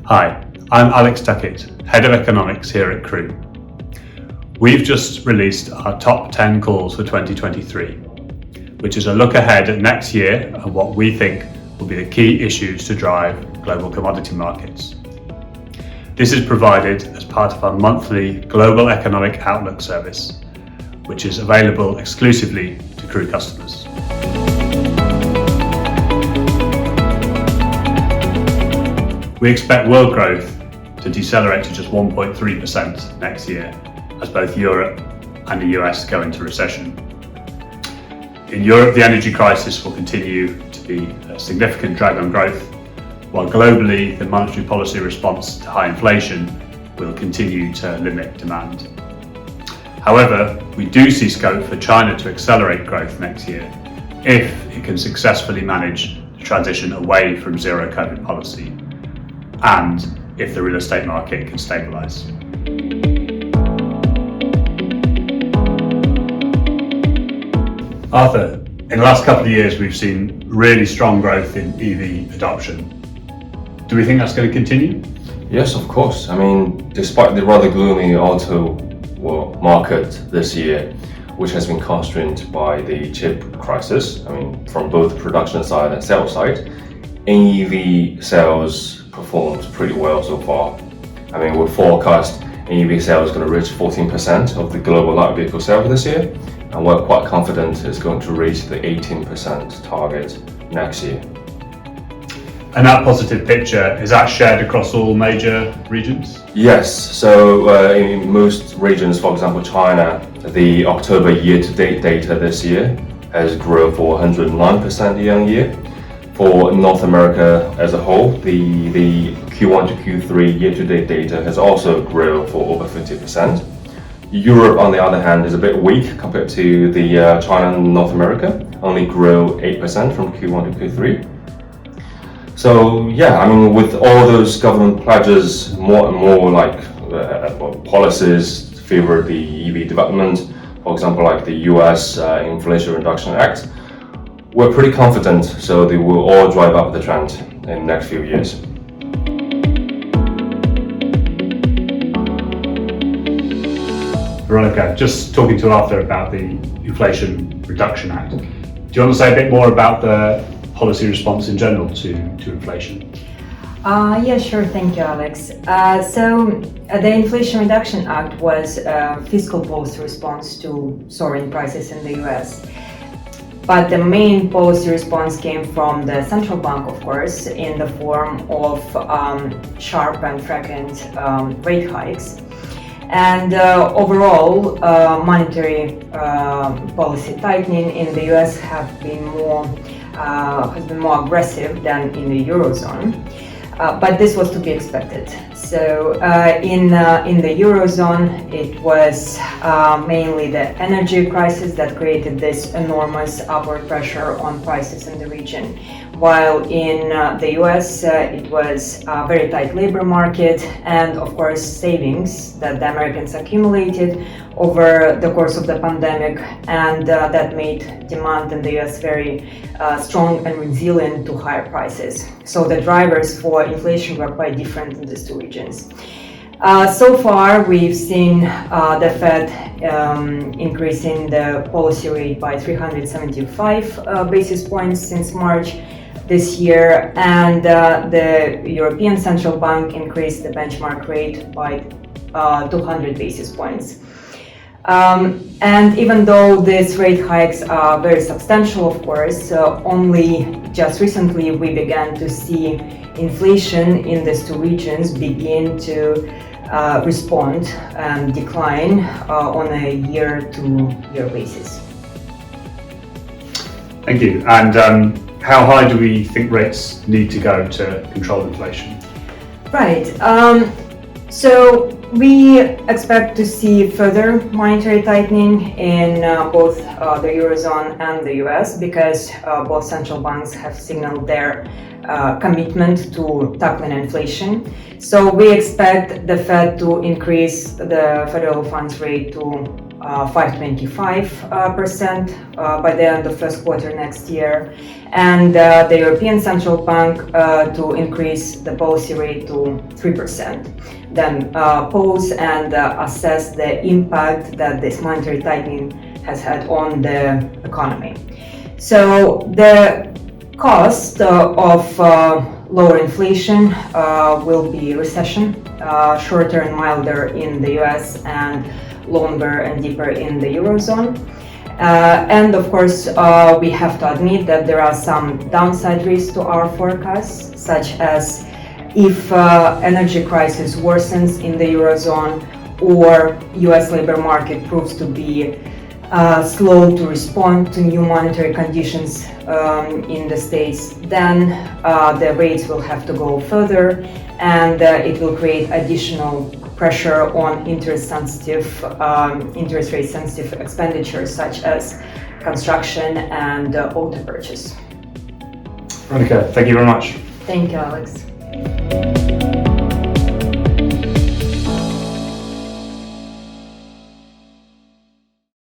Hi, I'm Alex Tuckett, Head of Economics here at Crew. We've just released our top 10 calls for 2023, which is a look ahead at next year and what we think will be the key issues to drive global commodity markets. This is provided as part of our monthly Global Economic Outlook service, which is available exclusively to Crew customers. We expect world growth to decelerate to just 1.3% next year as both Europe and the US go into recession. In Europe, the energy crisis will continue to be a significant drag on growth, while globally the monetary policy response to high inflation will continue to limit demand. However, we do see scope for China to accelerate growth next year if it can successfully manage the transition away from zero COVID policy and if the real estate market can stabilise. Arthur, in the last couple of years we've seen really strong growth in EV adoption. Do we think that's going to continue? Yes, of course. I mean, despite the rather gloomy auto market this year, which has been constrained by the chip crisis, from both production side and sales side, NEV sales performed pretty well so far. We forecast NEV sales is going to reach 14% of the global light vehicle sales this year, and we're quite confident it's going to reach the 18% target next year. And that positive picture, is that shared across all major regions? Yes, so in most regions, for example China, the October year-to-date data this year has grown for 109% year-on-year. For North America as a whole, the Q1 to Q3 year-to-date data has also grown for over 50%. Europe, on the other hand, is a bit weak compared to the China and North America, only grew 8% from Q1 to Q3. So with all those government pledges, more and more policies favor the EV development, for example like the US Inflation Reduction Act, we're pretty confident, so they will all drive up the trend in the next few years. Veronika, just talking to Arthur about the Inflation Reduction Act. Do you want to say a bit more about the policy response in general to inflation? Yeah, sure. Thank you, Alex. The Inflation Reduction Act was a fiscal policy response to soaring prices in the US. But the main policy response came from the central bank, of course, in the form of sharp and frequent rate hikes. And overall, monetary policy tightening in the US has been more aggressive than in the Eurozone. But this was to be expected. So in the Eurozone, it was mainly the energy crisis that created this enormous upward pressure on prices in the region. While in the US, it was a very tight labor market and, of course, savings that the Americans accumulated over the course of the pandemic, and that made demand in the US very strong and resilient to higher prices. So the drivers for inflation were quite different in these two regions. So far, we've seen the Fed increasing the policy rate by 375 basis points since March this year, and the European Central Bank increased the benchmark rate by 200 basis points. And even though these rate hikes are very substantial, of course, only just recently we began to see inflation in these two regions begin to respond and decline on a year-to-year basis. Thank you. And how high do we think rates need to go to control inflation? Right. So we expect to see further monetary tightening in both the Eurozone and the US because both central banks have signaled their commitment to tackling inflation. So we expect the Fed to increase the federal funds rate to 5.25% by the end of first quarter next year, and the European Central Bank to increase the policy rate to 3%. Then pause and assess the impact that this monetary tightening has had on the economy. So the cost of lower inflation will be recession, shorter and milder in the US and longer and deeper in the Eurozone. And of course, we have to admit that there are some downside risks to our forecasts, such as if energy crisis worsens in the Eurozone or US labor market proves to be slow to respond to new monetary conditions in the States, then the rates will have to go further, and it will create additional pressure on interest rate sensitive expenditures such as construction and auto purchase. Veronika, thank you very much. Thank you, Alex.